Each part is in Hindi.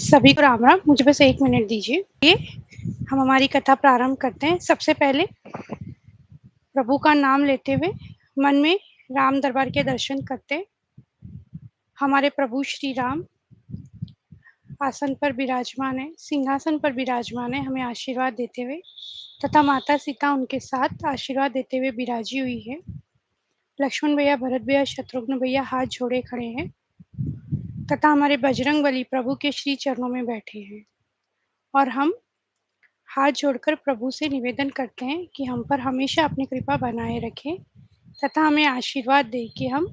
सभी को राम राम। मुझे बस 1 मिनट दीजिए। ये हम हमारी कथा प्रारंभ करते हैं। सबसे पहले प्रभु का नाम लेते हुए मन में राम दरबार के दर्शन करते हैं। हमारे प्रभु श्री राम आसन पर विराजमान है, सिंहासन पर विराजमान है, हमें आशीर्वाद देते हुए, तथा माता सीता उनके साथ आशीर्वाद देते हुए विराजी हुई है। लक्ष्मण भैया, भरत भैया, शत्रुघ्न भैया हाथ जोड़े खड़े हैं तथा हमारे बजरंगबली प्रभु के श्री चरणों में बैठे हैं। और हम हाथ जोड़कर प्रभु से निवेदन करते हैं कि हम पर हमेशा अपनी कृपा बनाए रखें तथा हमें आशीर्वाद दे कि हम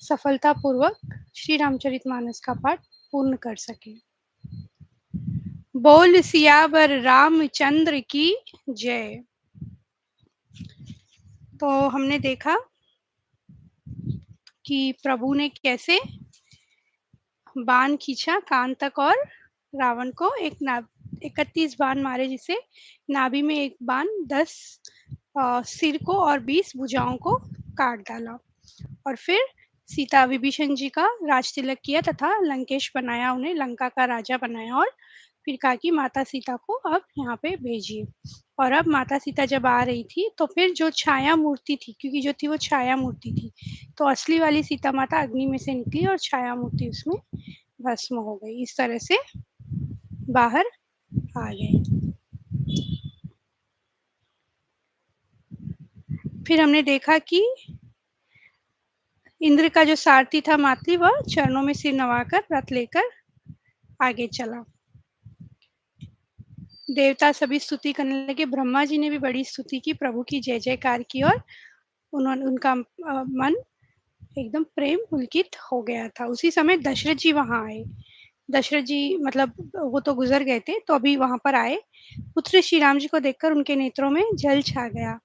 सफलतापूर्वक श्री रामचरितमानस का पाठ पूर्ण कर सकें। बोल सियावर रामचंद्र की जय। तो हमने देखा कि प्रभु ने कैसे बाण खींचा कान तक और रावण को 31 बाण मारे, जिसे नाभि में 1 बाण 10 सिर को और 20 भुजाओं को काट डाला। और फिर सीता विभीषण जी का राज तिलक किया तथा लंकेश बनाया, उन्हें लंका का राजा बनाया और फिर कहा कि माता सीता को अब यहाँ पे भेजिए। और अब माता सीता जब आ रही थी तो फिर जो छाया मूर्ति थी, क्योंकि जो थी वो छाया मूर्ति थी, तो असली वाली सीता माता अग्नि में से निकली और छाया मूर्ति उसमें भस्म हो गई। इस तरह से बाहर आ गए। फिर हमने देखा कि इंद्र का जो सारथी था मातली, वह चरणों में सिर नवाकर रथ लेकर आगे चला। देवता सभी स्तुति करने लगे। ब्रह्मा जी ने भी बड़ी स्तुति की, प्रभु की जय जयकार की और उनका मन एकदम प्रेम पुलकित हो गया था। उसी समय दशरथ जी वहां आए। दशरथ जी मतलब वो तो गुजर गए थे, तो अभी वहां पर आए। पुत्र श्री राम जी को देखकर उनके नेत्रों में जल छा गया।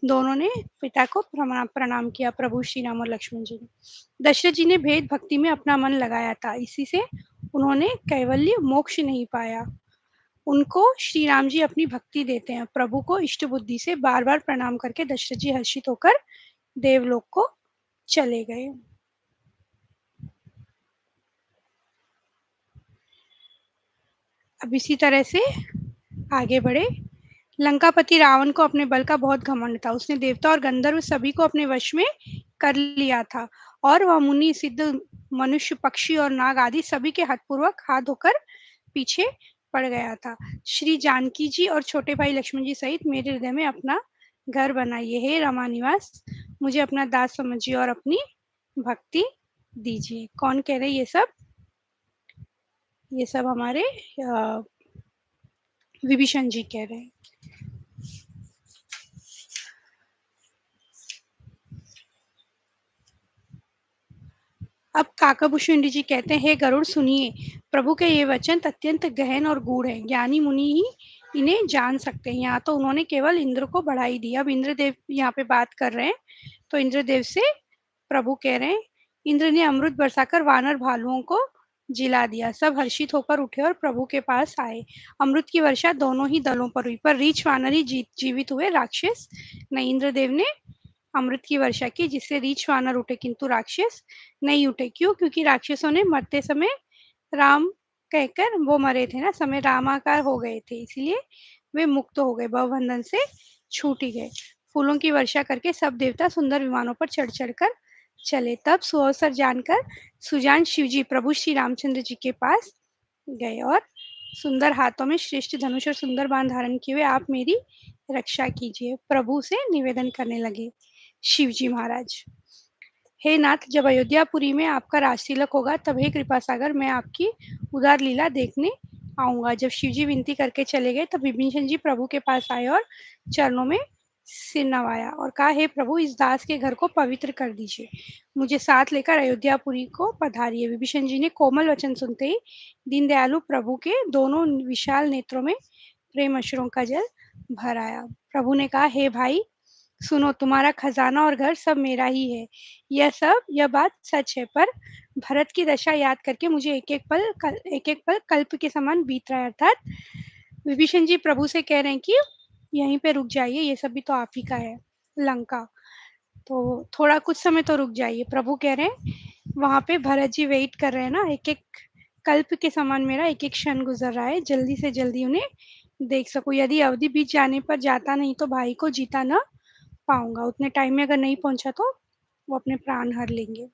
दोनों ने पिता को प्रणाम किया, प्रभु श्री राम और लक्ष्मण जी ने। दशरथ जी ने भेद भक्ति में अपना मन लगाया था, इसी से उन्होंने कैवल्य मोक्ष नहीं पाया। उनको श्री राम जी अपनी भक्ति देते हैं। प्रभु को इष्ट बुद्धि से बार बार प्रणाम करके दशरथ जी हर्षित होकर देवलोक को चले गए। अब इसी तरह से आगे बढ़े। लंकापति रावण को अपने बल का बहुत घमंड था। उसने देवता और गंधर्व सभी को अपने वश में कर लिया था और वह मुनि सिद्ध मनुष्य पक्षी और नाग आदि सभी के हठपूर्वक हाथ धोकर पीछे पड़ गया था। श्री जानकी जी और छोटे भाई लक्ष्मण जी सहित मेरे हृदय में अपना घर बनाइए। हे रमा निवास, मुझे अपना दास समझिए और अपनी भक्ति दीजिए। कौन कह रहे ये सब? ये सब हमारे विभीषण जी कह रहे हैं। अब काकाभूषुंडी जी कहते हैं, हे गरुड़ सुनिए, प्रभु के ये वचन अत्यंत गहन और गूढ़ है, ज्ञानी मुनि ही इन्हें जान सकते हैं। यहाँ तो उन्होंने केवल इंद्र को बढ़ाई दी। अब इंद्रदेव यहाँ पे बात कर रहे हैं, तो इंद्रदेव से प्रभु कह रहे हैं, इंद्र ने अमृत बरसाकर वानर भालुओं को जिला दिया। सब हर्षित होकर उठे और प्रभु के पास आए। अमृत की वर्षा दोनों ही दलों पर हुई, पर रीछ वानर ही जीवित हुए, राक्षस नहीं। इंद्रदेव ने अमृत की वर्षा की, जिससे रीछ वानर उठे, किंतु राक्षस नहीं उठे। क्यों? क्योंकि राक्षसों ने मरते समय राम कहकर वो मरे थे ना, समय रामाकार हो गए थे, इसलिए वे मुक्त हो गए, भवबंधन से छूट ही गए। फूलों की वर्षा करके सब देवता सुंदर विमानों पर चढ़ चढ़कर चले। तब सुअवसर जानकर सुजान शिवजी प्रभु श्री रामचंद्र जी के पास गए और सुंदर हाथों में श्रेष्ठ धनुष और सुंदर बाण धारण किए हुए, आप मेरी रक्षा कीजिए, प्रभु से निवेदन करने लगे। शिवजी महाराज, हे नाथ, जब अयोध्यापुरी में आपका राज तिलक होगा, तब हे कृपा सागर, मैं आपकी उदार लीला देखने आऊंगा। जब शिवजी विनती करके चले गए, तब विभीषण जी प्रभु के पास आए और चरणों में सिर नवाया और कहा, हे प्रभु, इस दास के घर को पवित्र कर दीजिए, मुझे साथ लेकर अयोध्यापुरी को पधारिए। विभीषण जी ने कोमल वचन सुनते ही दीनदयालु प्रभु के दोनों विशाल नेत्रों में प्रेम अश्रुओं का जल भर आया। प्रभु ने कहा, हे भाई सुनो, तुम्हारा खजाना और घर सब मेरा ही है। यह बात सच है, पर भरत की दशा याद करके मुझे एक एक पल कल्प के समान बीत रहा है। अर्थात विभीषण जी प्रभु से कह रहे हैं कि यहीं पे रुक जाइए, ये सब भी तो आप ही का है, लंका, तो थोड़ा कुछ समय तो रुक जाइए। प्रभु कह रहे हैं, वहां पे भरत जी वेट कर रहे हैं ना, एक एक कल्प के समान मेरा एक-एक क्षण गुज़र रहा है, जल्दी से जल्दी उन्हें देख सकूँ। यदि अवधि बीत जाने पर जाता नहीं तो भाई को जीता ना पाऊँगा। उतने टाइम में अगर नहीं पहुँचा तो वो अपने प्राण हर लेंगे।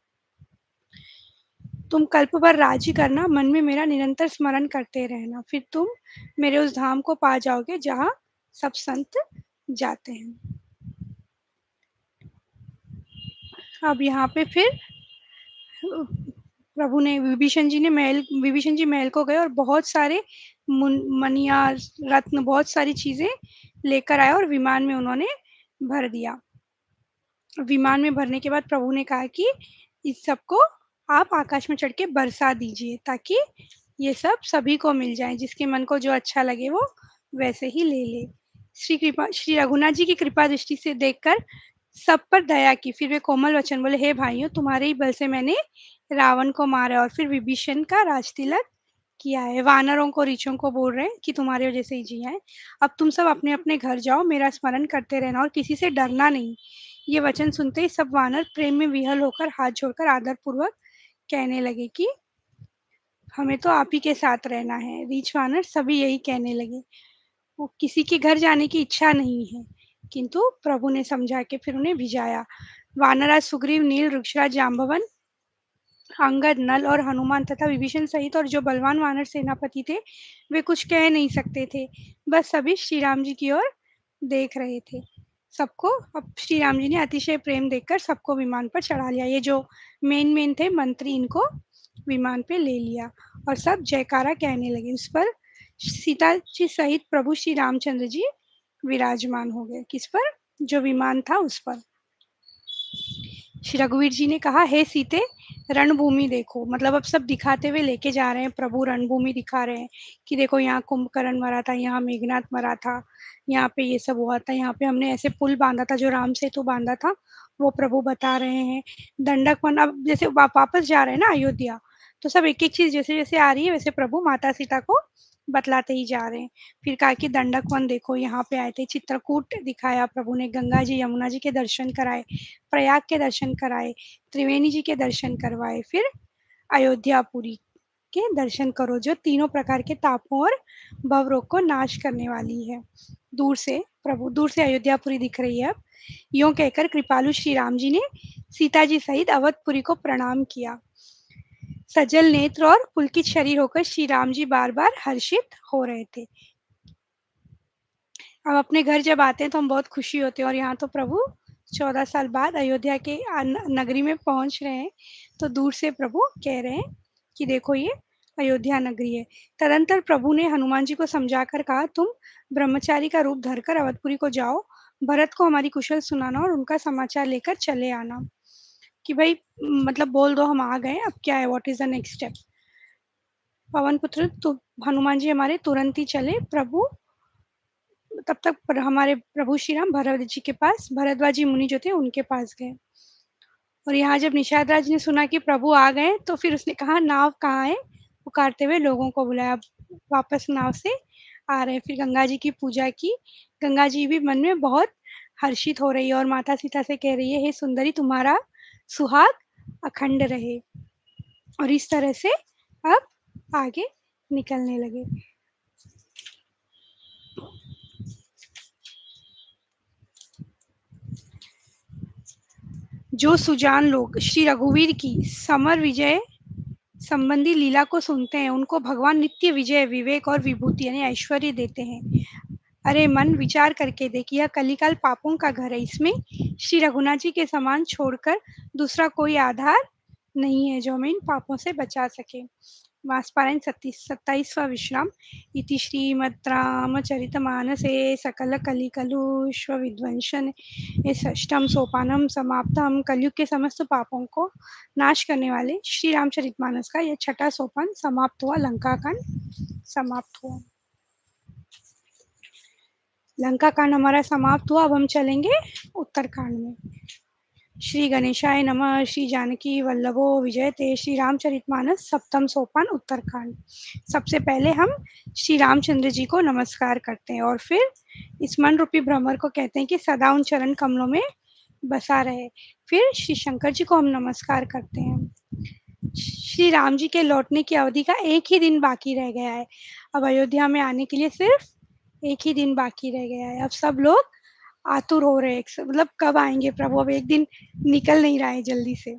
तुम कल्प भर राज्य करना, मन में मेरा निरंतर स्मरण करते रहना, फिर तुम मेरे उस धाम को पा जाओगे जहाँ सब संत जाते हैं। अब यहाँ पे फिर प्रभु ने विभीषण जी महल को गए और बहुत सारे मनिया रत्न बहुत सारी चीजें लेकर आए और विमान में उन्होंने भर दिया। विमान में भरने के बाद प्रभु ने कहा कि इस सबको आप आकाश में चढ़ के बरसा दीजिए ताकि ये सब सभी को मिल जाए, जिसके मन को जो अच्छा लगे वो वैसे ही ले ले। श्री रघुनाथ जी की कृपा दृष्टि से देखकर सब पर दया की, फिर वे कोमल वचन बोले, हे भाइयों, तुम्हारे ही बल से मैंने रावण को मारा और फिर विभीषण का राजतिलक किया है। वानरों को रीछों को बोल रहे हैं कि तुम्हारे वजह से ही जिया है। अब तुम सब अपने अपने घर जाओ, मेरा स्मरण करते रहना और किसी से डरना नहीं। ये वचन सुनते ही सब वानर प्रेम में विह्वल होकर हाथ जोड़कर आदर पूर्वक कहने लगे कि हमें तो आप ही के साथ रहना है। रीछ वानर सभी यही कहने लगे। वो किसी के घर जाने की इच्छा नहीं है, किंतु प्रभु ने समझा के फिर उन्हें भिजाया। वानराज सुग्रीव, नील, वृक्षराज जाम्बवन, अंगद, नल और हनुमान तथा विभीषण सहित और जो बलवान वानर सेनापति थे, वे कुछ कह नहीं सकते थे। बस सभी श्री राम जी की ओर देख रहे थे। सबको अब श्री राम जी ने अतिशय प्रेम देखकर सबको विमान पर चढ़ा लिया। ये जो मेन थे मंत्री, इनको विमान पे ले लिया और सब जयकारा कहने लगे। उस पर सीता जी सहित प्रभु श्री रामचंद्र जी विराजमान हो गए। किस पर? जो विमान था उस पर। श्री रघुवीर जी ने कहा, हे सीते, रणभूमि देखो। मतलब अब सब दिखाते हुए लेके जा रहे हैं, प्रभु रणभूमि दिखा रहे हैं कि देखो यहाँ कुंभकर्ण मरा था, यहाँ मेघनाथ मरा था, यहाँ पे ये सब हुआ था, यहाँ पे हमने ऐसे पुल बांधा था, जो राम सेतु बांधा था, वो प्रभु बता रहे हैं। दंडक वन, अब जैसे वापस जा रहे हैं ना अयोध्या, तो सब एक एक चीज जैसे जैसे आ रही है वैसे प्रभु माता सीता को बतलाते ही जा रहे हैं। फिर कहा कि दंडक वन देखो, यहाँ पे आए थे। चित्रकूट दिखाया प्रभु ने, गंगा जी यमुना जी के दर्शन कराए, प्रयाग के दर्शन कराए, त्रिवेणी जी के दर्शन करवाए, फिर अयोध्यापुरी के दर्शन करो, जो तीनों प्रकार के तापों और भवरोग को नाश करने वाली है। दूर से अयोध्यापुरी दिख रही है। अब यूं कहकर कृपालु श्री राम जी ने सीता जी सहित अवधपुरी को प्रणाम किया। सजल नेत्र और पुलकित शरीर होकर श्री राम जी बार बार हर्षित हो रहे थे। अब अपने घर जब आते हैं तो हम बहुत खुशी होते हैं, और यहाँ तो प्रभु 14 साल बाद अयोध्या के नगरी में पहुंच रहे हैं, तो दूर से प्रभु कह रहे हैं कि देखो ये अयोध्या नगरी है। तदंतर प्रभु ने हनुमान जी को समझाकर कहा, तुम ब्रह्मचारी का रूप धरकर अवधपुरी को जाओ, भरत को हमारी कुशल सुनाना और उनका समाचार लेकर चले आना कि भाई मतलब बोल दो हम आ गए, अब क्या है, what is the next step. पवन पुत्र तो हनुमान जी हमारे तुरंत ही चले। प्रभु तब तक हमारे प्रभु श्री राम भरत जी के पास, भरद्वाजी मुनि जो थे उनके पास गए। और यहाँ जब निषाद राज ने सुना कि प्रभु आ गए, तो फिर उसने कहा नाव कहाँ है, पुकारते हुए लोगों को बुलाया। वापस नाव से आ रहे, फिर गंगा जी की पूजा की। गंगा जी भी मन में बहुत हर्षित हो रही है और माता सीता से कह रही है, हे सुंदरी, तुम्हारा सुहाग अखंड रहे। और इस तरह से अब आगे निकलने लगे। जो सुजान लोग श्री रघुवीर की समर विजय संबंधी लीला को सुनते हैं, उनको भगवान नित्य विजय, विवेक और विभूति यानी ऐश्वर्य देते हैं। अरे मन, विचार करके देख, यह कलिकाल पापों का घर है। इसमें श्री रघुनाथ जी के समान छोड़कर दूसरा कोई आधार नहीं है जो हमें इन पापों से बचा सके। वासपारायण 27वां विश्राम। इति श्रीमद् रामचरितमानसे सकल कलिकलुष्व विध्वंसन ये षष्ठम सोपानम समाप्तम। कलयुग के समस्त पापों को नाश करने वाले श्री रामचरितमानस का यह छठा सोपान समाप्त हुआ, लंका कांड समाप्त हुआ। लंका कांड हमारा समाप्त हुआ। अब हम चलेंगे उत्तरकांड में। श्री गणेशाय नमः। श्री जानकी वल्लभो विजयते। श्री रामचरितमानस सप्तम सोपान उत्तरकांड। सबसे पहले हम श्री रामचंद्र जी को नमस्कार करते हैं और फिर इस मन रूपी भ्रमर को कहते हैं कि सदा उन चरण कमलों में बसा रहे। फिर श्री शंकर जी को हम नमस्कार करते हैं। श्री राम जी के लौटने की अवधि का 1 ही दिन बाकी रह गया है। अब अयोध्या में आने के लिए सिर्फ 1 ही दिन बाकी रह गया है। अब सब लोग आतुर हो रहे हैं, मतलब कब आएँगे प्रभु? अब 1 दिन निकल नहीं रहा है जल्दी से।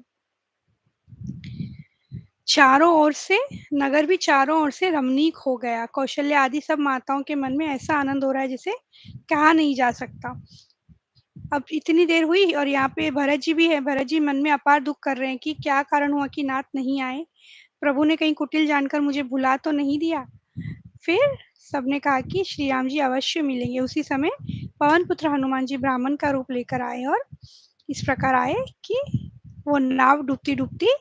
चारों ओर से नगर भी चारों ओर से रमणीक हो गया। कौशल्या आदि सब माताओं के मन में ऐसा आनंद हो रहा है जिसे कहा नहीं जा सकता। अब इतनी देर हुई और यहाँ पे भरत जी भी है। भरत जी मन में अपार दुख कर रहे हैं कि क्या कारण हुआ कि नाथ नहीं आए? प्रभु ने कहीं कुटिल जानकर मुझे भुला तो नहीं दिया? फिर सबने कहा कि श्री राम जी अवश्य मिलेंगे। उसी समय पवन पुत्र हनुमान जी ब्राह्मण का रूप लेकर आए और इस प्रकार आए कि वो नाव डूबती-डूबती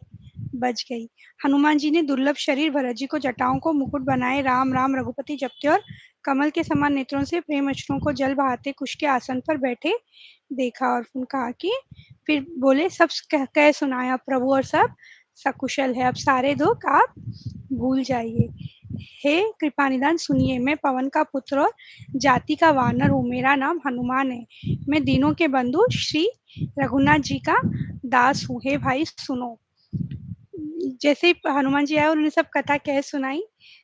बच गई। हनुमान जी ने दुर्लभ शरीर भरत जी को जटाओं को मुकुट बनाए राम राम रघुपति जपते और कमल के समान नेत्रों से प्रेम अश्रुओं को जल बहाते कुश के आसन पर बैठे देखा और फिर कहा कि फिर बोले सब कह सुनाया प्रभु और सब सकुशल है। अब सारे दुख आप भूल जाइए। हे कृपा निदान सुनिए, मैं पवन का पुत्र और जाति का वानर हूँ। मेरा नाम हनुमान है। मैं दीनों के बंधु श्री रघुनाथ जी का दास हूँ। हे भाई सुनो। जैसे ही हनुमान जी आए उन्होंने सब कथा कह सुनाई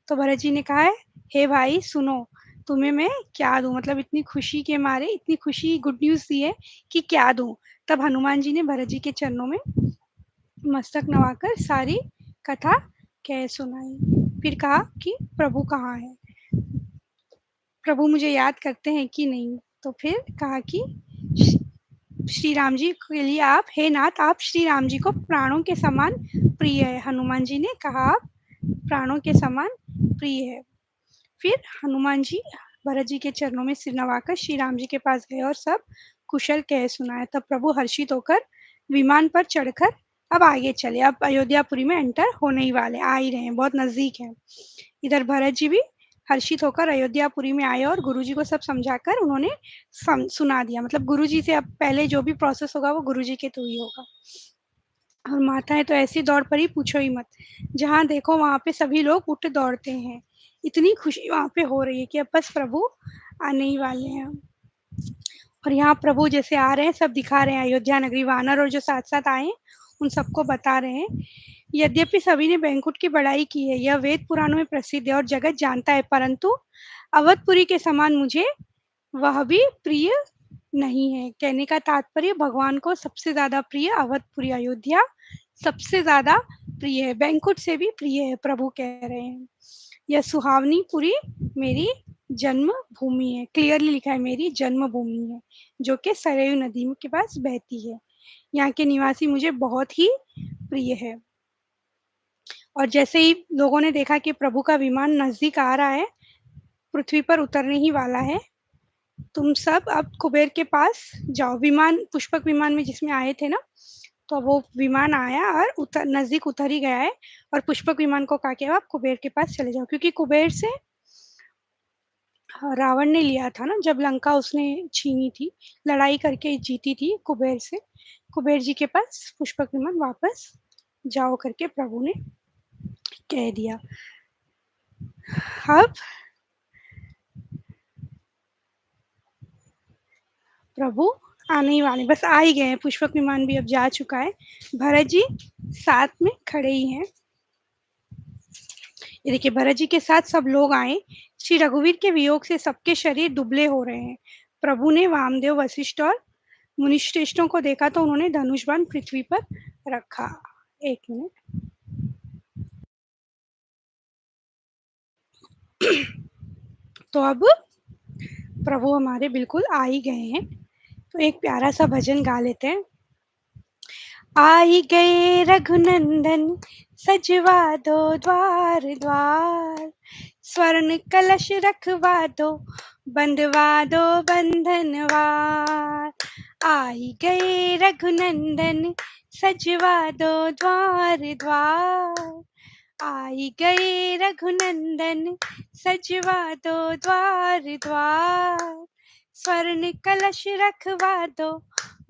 तो भरत जी ने कहा है, हे भाई सुनो, तुम्हें मैं क्या दूं? मतलब इतनी खुशी के मारे इतनी खुशी गुड न्यूज दी है कि क्या दूं? तब हनुमान जी ने भरत जी के चरणों में मस्तक नवाकर सारी कथा कह सुनाई। फिर कहा कि प्रभु कहाँ है? प्रभु मुझे याद करते हैं कि नहीं? तो फिर कहा कि श्री राम जी के लिए आप, हे नाथ, आप श्री राम जी को प्राणों के समान प्रिय है। हनुमान जी ने कहा आप प्राणों के समान प्रिय है। फिर हनुमान जी भरत जी के चरणों में सिर नवाकर श्री राम जी के पास गए और सब कुशल कह सुनाया। तब प्रभु हर्षित होकर विमान पर चढ़कर अब आगे चले। अब अयोध्यापुरी में एंटर होने ही वाले, आ ही रहे हैं, बहुत नजदीक है। इधर भरत जी भी हर्षित होकर अयोध्यापुरी में आए और गुरुजी को सब समझाकर उन्होंने सुना दिया। मतलब गुरुजी से अब पहले जो भी प्रोसेस होगा वो गुरुजी के थ्रू ही होगा। और माताएं तो ऐसी दौड़ पड़ी, पूछो ही मत। जहाँ देखो वहाँ पे सभी लोग उठ दौड़ते हैं। इतनी खुशी वहाँ पे हो रही है कि अब बस प्रभु आने ही वाले हैं। और यहाँ प्रभु जैसे आ रहे हैं, सब दिखा रहे हैं अयोध्या नगरी। वानर और जो साथ साथ आए हैं उन सबको बता रहे हैं। यद्यपि सभी ने बैंकुट की बड़ाई की है, यह वेद पुराणों में प्रसिद्ध है और जगत जानता है, परंतु अवधपुरी के समान मुझे वह भी प्रिय नहीं है। कहने का तात्पर्य भगवान को सबसे ज्यादा प्रिय अवधपुरी, अयोध्या सबसे ज्यादा प्रिय है, बैंकुट से भी प्रिय है, प्रभु कह रहे हैं। यह सुहावनी पुरी मेरी जन्म भूमि है। क्लियरली लिखा है मेरी जन्म भूमि है, जो कि सरयू नदी के पास बहती है। यहाँ के निवासी मुझे बहुत ही प्रिय है। और जैसे ही लोगों ने देखा कि प्रभु का विमान नजदीक आ रहा है, पृथ्वी पर उतरने ही वाला है, तुम सब अब कुबेर के पास जाओ। विमान पुष्पक विमान में जिसमें आए थे ना, तो वो विमान आया और नजदीक उतर ही गया है। और पुष्पक विमान को कहा कि आप कुबेर के पास चले जाओ, क्योंकि कुबेर से रावण ने लिया था ना, जब लंका उसने छीनी थी, लड़ाई करके जीती थी कुबेर से। कुबेर जी के पास पुष्पक विमान वापस जाओ करके प्रभु ने कह दिया। अब प्रभु आने ही वाले, बस आ ही गए हैं। पुष्पक विमान भी अब जा चुका है। भरत जी साथ में खड़े ही हैं। ये देखिए भरत जी के साथ सब लोग आए। श्री रघुवीर के वियोग से सबके शरीर दुबले हो रहे हैं। प्रभु ने वामदेव, वशिष्ठ और मुनिश्रेष्ठों को देखा तो उन्होंने धनुष बाण पृथ्वी पर रखा। एक मिनट। तो अब प्रभु हमारे बिल्कुल आ ही गए हैं। तो एक प्यारा सा भजन गा लेते हैं। आई गए रघुनंदन, सजवा दो द्वार द्वार, स्वर्ण कलश रखवा दो, बंधवा दो बंधनवार। आई गए रघुनंदन, सजवा दो द्वार द्वार। आई गए रघुनंदन, सजवा दो द्वार द्वार। स्वर्ण कलश रखवा दो,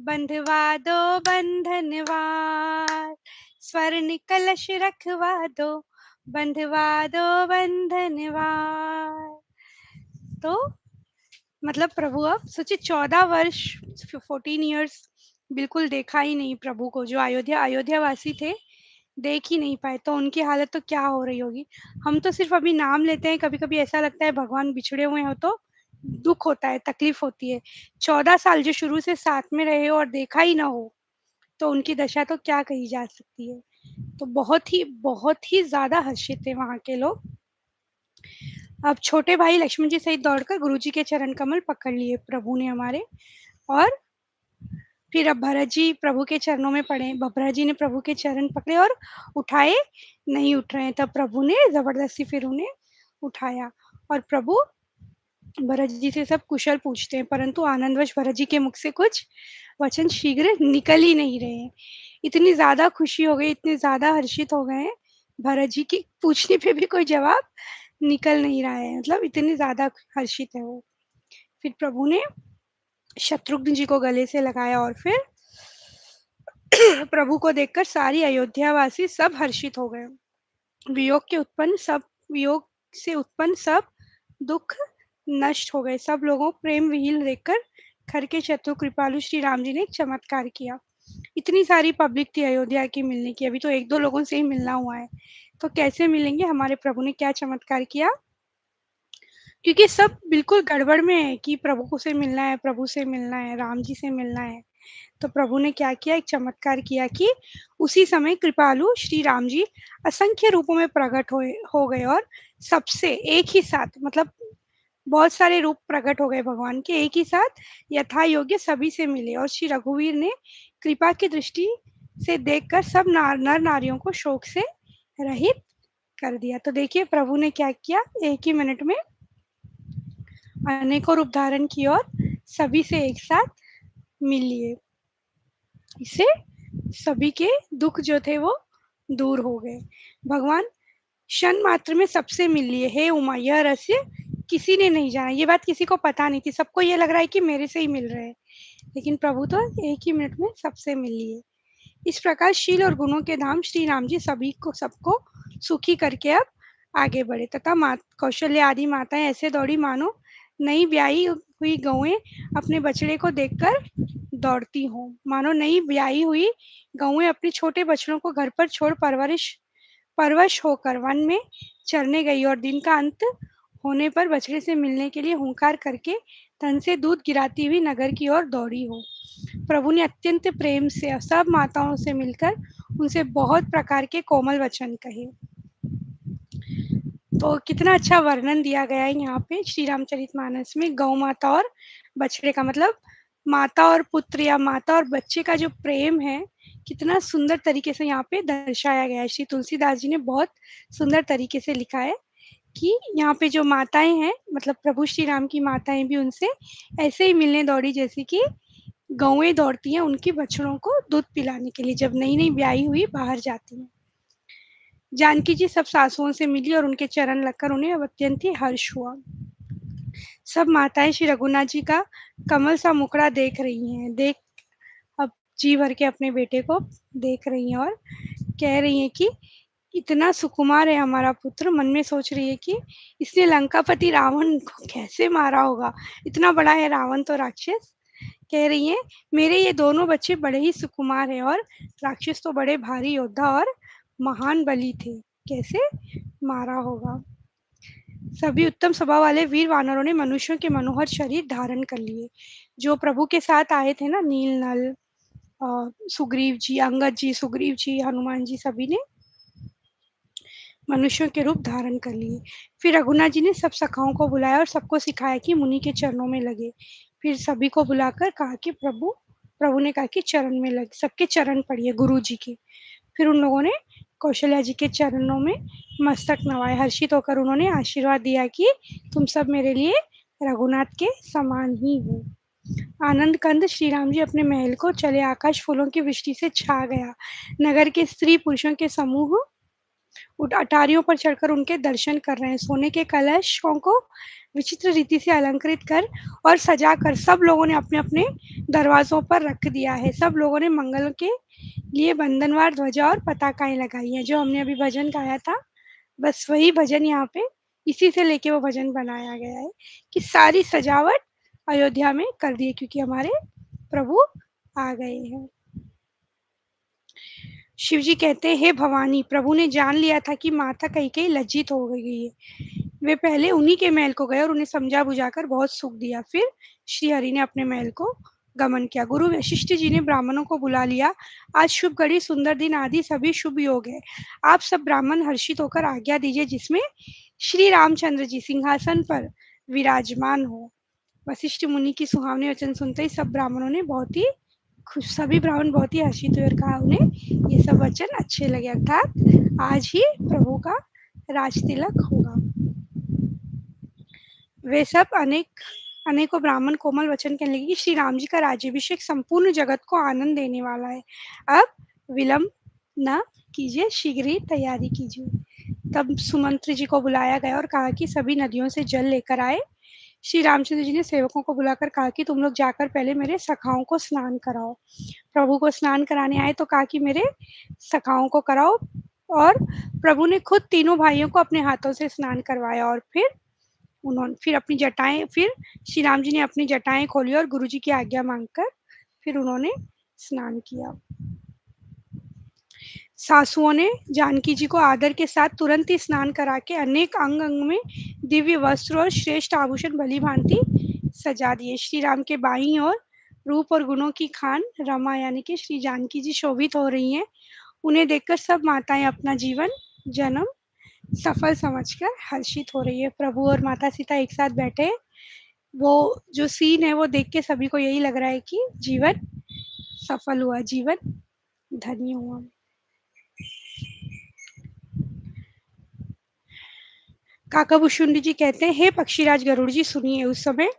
बंधवा दो बंधनवार। स्वर्ण कलश रखवा दो, बंधवा दो बंधनवार। तो मतलब प्रभु अब सोचिए 14 वर्ष, 14 ईयर्स बिल्कुल देखा ही नहीं प्रभु को। जो अयोध्या वासी थे देख ही नहीं पाए, तो उनकी हालत तो क्या हो रही होगी। हम तो सिर्फ़ अभी नाम लेते हैं, कभी-कभी ऐसा लगता है भगवान बिछड़े हुए हों तो दुःख होता है, तकलीफ़ होती है। 14 साल जो शुरू से साथ में रहे हो और देखा ही ना हो, तो उनकी दशा तो क्या कही जा सकती है। तो बहुत ही ज़्यादा हर्षित थे वहाँ के लोग। अब छोटे भाई लक्ष्मण जी सहित दौड़कर गुरुजी के चरण कमल पकड़ लिए प्रभु ने हमारे, और फिर अब भरत जी प्रभु के चरणों में पड़े। भरत जी ने प्रभु के चरण पकड़े और उठाए, नहीं उठ रहे हैं। तब प्रभु ने ज़बरदस्ती फिर उन्हें उठाया, और प्रभु भरत जी से सब कुशल पूछते हैं, परंतु आनंदवश भरत जी के मुख से कुछ वचन शीघ्र निकल ही नहीं रहे हैं। इतनी ज़्यादा खुशी हो गई, इतने ज़्यादा हर्षित हो गए हैं, भरत जी के पूछने पे भी कोई जवाब निकल नहीं रहा है, मतलब इतनी ज़्यादा हर्षित है वो। फिर प्रभु ने शत्रुघ्न जी को गले से लगाया, और फिर प्रभु को देखकर सारी अयोध्यावासी सब हर्षित हो गए। वियोग के उत्पन्न सब वियोग से उत्पन्न सब दुख नष्ट हो गए। सब लोगों प्रेम विहीन देखकर खर के चतुर कृपालु श्री राम जी ने एक चमत्कार किया। इतनी सारी पब्लिक थी अयोध्या की मिलने की, अभी तो एक दो लोगों से ही मिलना हुआ है, तो कैसे मिलेंगे। हमारे प्रभु ने क्या चमत्कार किया, क्योंकि सब बिल्कुल गड़बड़ में है कि प्रभु से मिलना है, प्रभु से मिलना है, राम जी से मिलना है। तो प्रभु ने क्या किया, एक चमत्कार किया कि उसी समय कृपालु श्री राम जी असंख्य रूपों में प्रकट हो गए, और सबसे एक ही साथ, मतलब बहुत सारे रूप प्रकट हो गए भगवान के एक ही साथ, यथा योग्य सभी से मिले, और श्री रघुवीर ने कृपा की दृष्टि से देखकर सब नर नारियों को शोक से रहित कर दिया। तो देखिए प्रभु ने क्या किया, एक ही मिनट में अनेकों रूप धारण किए और सभी से एक साथ मिल लिए। इससे सभी के दुख जो थे वो दूर हो गए। भगवान क्षण मात्र में सबसे मिल लिए। हे उमा, यह रहस्य किसी ने नहीं जाना, ये बात किसी को पता नहीं थी, सबको ये लग रहा है कि मेरे से ही मिल रहे हैं, लेकिन प्रभु तो एक ही मिनट में सबसे मिल लिए। इस प्रकार शील और गुणों के धाम श्री राम जी सभी को सबको सुखी करके अब आगे बढ़े, तथा कौशल्य आदि माताएं ऐसे दौड़ी मानो नई ब्याही हुई गौएं अपने बछड़े को देखकर दौड़ती हों। मानो नई ब्याही हुई गौएं अपने छोटे बछड़ों को घर पर छोड़ परवश होकर वन में चरने गई, और दिन का अंत होने पर बछड़े से मिलने के लिए हुंकार करके तन से दूध गिराती हुई नगर की ओर दौड़ी हो। प्रभु ने अत्यंत प्रेम से सब माताओं से मिलकर उनसे बहुत प्रकार के कोमल वचन कहे। तो कितना अच्छा वर्णन दिया गया है यहाँ पे श्री रामचरितमानस में गौ माता और बछड़े का, मतलब माता और पुत्र या माता और बच्चे का जो प्रेम है, कितना सुंदर तरीके से यहाँ पे दर्शाया गया है। श्री तुलसीदास जी ने बहुत सुंदर तरीके से लिखा है कि यहाँ पे जो माताएं हैं, मतलब प्रभु श्री राम की माताएं भी उनसे ऐसे ही मिलने दौड़ी जैसे कि गौएं दौड़ती हैं उनकी बछड़ों को दूध पिलाने के लिए, जब नई नई ब्याही हुई बाहर जाती हैं। जानकी जी सब सासुओं से मिली और उनके चरण लगकर उन्हें अब अत्यंत ही हर्ष हुआ। सब माताएं श्री रघुनाथ जी का कमल सा मुखड़ा देख रही हैं, देख अब जी भर के अपने बेटे को देख रही हैं, और कह रही हैं कि इतना सुकुमार है हमारा पुत्र। मन में सोच रही है कि इसने लंकापति रावण को कैसे मारा होगा, इतना बड़ा है रावण तो राक्षस। कह रही हैं मेरे ये दोनों बच्चे बड़े ही सुकुमार हैं, और राक्षस तो बड़े भारी योद्धा और महान बली थे, कैसे मारा होगा। सभी उत्तम स्वभाव वाले वीर वानरों ने मनुष्यों के मनोहर शरीर धारण कर लिए। जो प्रभु के साथ आए थे ना, नील नल, सुग्रीव जी, अंगद जी, सुग्रीव जी, हनुमान जी, सभी ने मनुष्यों के रूप धारण कर लिए। फिर रघुनाथ जी ने सब सखाओं को बुलाया और सबको सिखाया कि मुनि के चरणों में लगे। फिर सभी को बुलाकर कहा कि प्रभु प्रभु ने कहा कि चरण में लगे, सबके चरण पड़िए गुरु जी के। फिर उन लोगों ने कौशल्या जी के चरणों में मस्तक नवाए। हर्षित होकर उन्होंने आशीर्वाद दिया कि तुम सब मेरे लिए रघुनाथ के समान ही हो। आनंद कंद श्री राम जी अपने महल को चले आकाश फूलों की वृष्टि से छा गया। नगर के स्त्री पुरुषों के समूह अटारियों पर चढ़कर उनके दर्शन कर रहे हैं। सोने के कलशों को विचित्र रीति से अलंकृत कर और सजा कर सब लोगों ने अपने अपने दरवाजों पर रख दिया है। सब लोगों ने मंगल के लिए बंधनवार ध्वजा और पताकाएं लगाई हैं। जो हमने अभी भजन गाया था, बस वही भजन यहाँ पे इसी से लेके वो भजन बनाया गया है कि सारी सजावट अयोध्या में कर दी है, क्योंकि हमारे प्रभु आ गए हैं। शिव जी कहते हैं, हे भवानी, प्रभु ने जान लिया था कि माता कैकेयी लज्जित हो गई है। वे पहले उन्हीं के महल को गए और उन्हें समझा बुझाकर बहुत सुख दिया। फिर श्री हरि ने अपने महल को गमन किया। गुरु वशिष्ठ जी ने ब्राह्मणों को बुला लिया। आज शुभ घड़ी, सुंदर दिन आदि सभी शुभ योग है। आप सब ब्राह्मण हर्षित होकर आज्ञा दीजिए, जिसमें श्री रामचंद्र जी सिंहासन पर विराजमान हो। वशिष्ठ मुनि की सुहावने वचन सुनते ही सब ब्राह्मणों ने बहुत ही खुश सभी ब्राह्मण बहुत ही हर्षित हुए और कहा उन्हें ये सब वचन अच्छे लगे, अर्थात आज ही प्रभु का राज तिलक होगा। वे सब अनेकों ब्राह्मण कोमल वचन कहने लगे कि श्री राम जी का राज्याभिषेक संपूर्ण जगत को आनंद देने वाला है। अब विलंब न कीजिए, शीघ्र ही तैयारी कीजिए। तब सुमंत्र जी को बुलाया गया और कहा कि सभी नदियों से जल लेकर आए। श्री रामचंद्र जी ने सेवकों को बुलाकर कहा कि तुम लोग जाकर पहले मेरे सखाओं को स्नान कराओ। प्रभु को स्नान कराने आए तो कहा कि मेरे सखाओं को कराओ, और प्रभु ने खुद तीनों भाइयों को अपने हाथों से स्नान करवाया। और फिर श्री राम जी ने अपनी जटाएं खोली और गुरु जी की आज्ञा मांगकर फिर उन्होंने स्नान किया। सासुओं ने जानकी जी को आदर के साथ तुरंत ही स्नान करा के अनेक अंग अंग में दिव्य वस्त्र और श्रेष्ठ आभूषण भली भांति सजा दिए। श्री राम के बाईं ओर रूप और गुणों की खान रमा यानी कि श्री जानकी जी शोभित हो रही हैं। उन्हें देखकर सब माताएं अपना जीवन जन्म सफल समझकर हर्षित हो रही है। प्रभु और माता सीता एक साथ बैठे, वो जो सीन है वो देख के सभी को यही लग रहा है कि जीवन सफल हुआ, जीवन धन्य हुआ। काकाभुशुंडी जी कहते हैं, हे पक्षीराज गरुड़ जी सुनिए। उस समय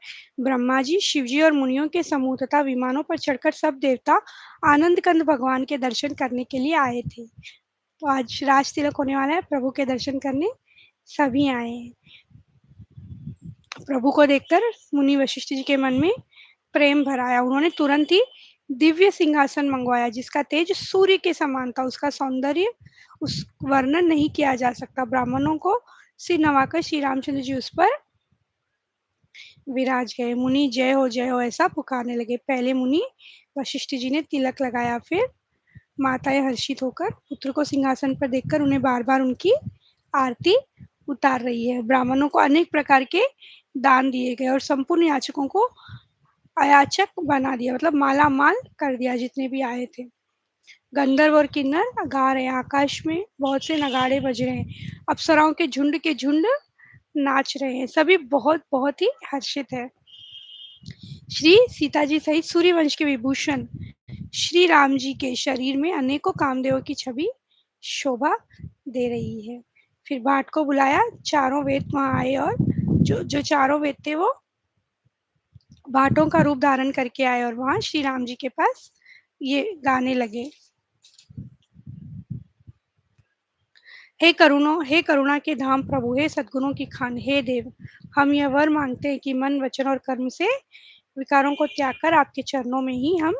ब्रह्मा जी, शिव जी और मुनियों के समूह तथा विमानों पर चढ़कर सब देवता आनंद कंद भगवान के दर्शन करने के लिए आए थे। तो आज राज तिलक होने वाला है, प्रभु के दर्शन करने सभी आए हैं। प्रभु को देखकर मुनि वशिष्ठ जी के मन में प्रेम भर आया। उन्होंने तुरंत ही दिव्य सिंहासन मंगवाया, जिसका तेज सूर्य के समान था। उसका सौंदर्य उस वर्णन नहीं किया जा सकता। ब्राह्मणों को सिर नवाकर श्री रामचंद्र जी उस पर विराज गए। मुनि जय हो ऐसा पुकारने लगे। पहले मुनि वशिष्ठ जी ने तिलक लगाया, फिर माताएं हर्षित होकर पुत्र को सिंहासन पर देखकर उन्हें बार बार उनकी आरती उतार रही है। ब्राह्मणों को अनेक प्रकार के दान दिए गए और संपूर्ण याचकों को अयाचक बना दिया, मतलब माला माल कर दिया जितने भी आए थे। गंधर्व और किन्नर गा रहे हैं, आकाश में बहुत से नगाड़े बज रहे हैं, अप्सराओं के झुंड नाच रहे हैं, सभी बहुत बहुत ही हर्षित है। श्री सीता जी सहित सूर्यवंश के विभूषण श्री राम जी के शरीर में अनेकों कामदेवों की छवि शोभा दे रही है। फिर भाट को बुलाया, चारों वेद वहां आए और जो जो चारों वेद थे वो भाटों का रूप धारण करके आए और वहां श्री राम जी के पास ये गाने लगे। हे करुणा के धाम प्रभु, हे सद्गुणों की खान, हे देव, हम यह वर मांगते हैं कि मन वचन और कर्म से विकारों को त्याग कर आपके चरणों में ही हम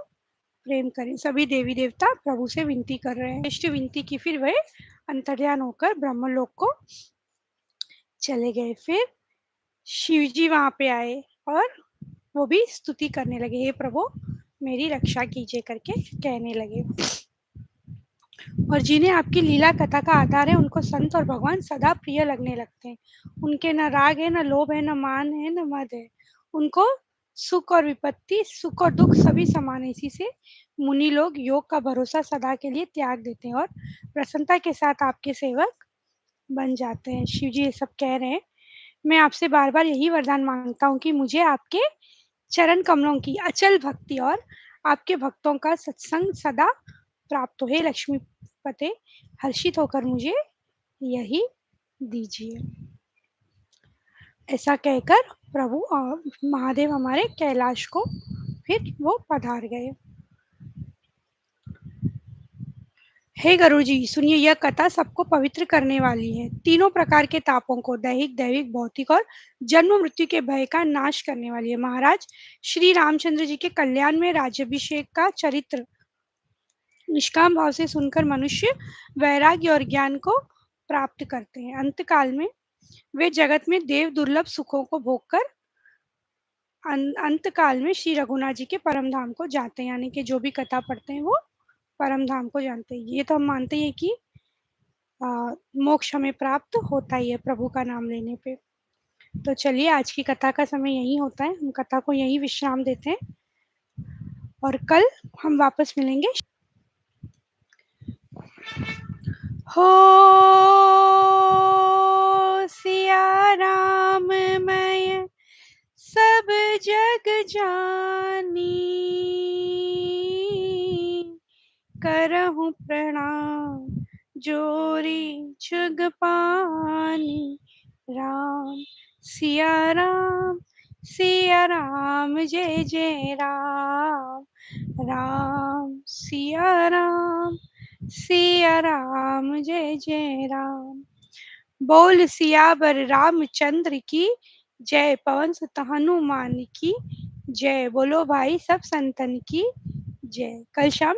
प्रेम करें। सभी देवी देवता प्रभु से विनती कर रहे हैं। इष्ट विनती की, फिर वह अंतर्ध्यान होकर ब्रह्मलोक को चले गए। फिर शिव जी वहां पे आए और वो भी स्तुति करने लगे, हे प्रभु मेरी रक्षा कीजिए करके कहने लगे। और जिन्हें आपकी लीला कथा का आधार है, उनको संत और भगवान सदा प्रिय लगने लगते हैं। उनके न राग है, न लोभ है, न मान है, न मद है। उनको सुख और विपत्ति, सुख और दुख सभी समान है। इसी से मुनि लोग योग का भरोसा सदा के लिए त्याग देते हैं और प्रसन्नता के साथ आपके सेवक बन जाते हैं। शिव जी ये सब कह रहे हैं, मैं आपसे बार बार यही वरदान मांगता हूँ कि मुझे आपके चरण कमलों की अचल भक्ति और आपके भक्तों का सत्संग सदा प्राप्त हो। हे लक्ष्मी पते, हर्षित होकर मुझे यही दीजिए। ऐसा कहकर प्रभु और महादेव हमारे कैलाश को फिर वो पधार गए। हे गरुड़ जी सुनिए, यह कथा सबको पवित्र करने वाली है। तीनों प्रकार के तापों को, दैहिक, दैविक, भौतिक और जन्म मृत्यु के भय का नाश करने वाली है। महाराज श्री रामचंद्र जी के कल्याण में राज्याभिषेक का चरित्र निष्काम भाव से सुनकर मनुष्य वैराग्य और ज्ञान को प्राप्त करते हैं। अंतकाल में वे जगत में देव दुर्लभ सुखों को भोगकर अंत काल में श्री रघुनाथ जी के परम धाम को जाते हैं, यानी कि जो भी कथा पढ़ते हैं वो परम धाम को जानते हैं। ये तो हम मानते हैं कि अ, मोक्ष हमें प्राप्त होता ही है प्रभु का नाम लेने पे। तो चलिए आज की कथा का समय यही होता है, हम कथा को यहीं विश्राम देते हैं और कल हम वापस मिलेंगे। हो सिया राम मैं सब जग जानी, करहूँ प्रणाम जोरी जुग पानी। राम सिया राम जय जय राम। राम सिया राम जय जय राम। बोल सियावर रामचंद्र की जय। पवन सुत हनुमान की जय। बोलो भाई सब संतन की जय। कल शाम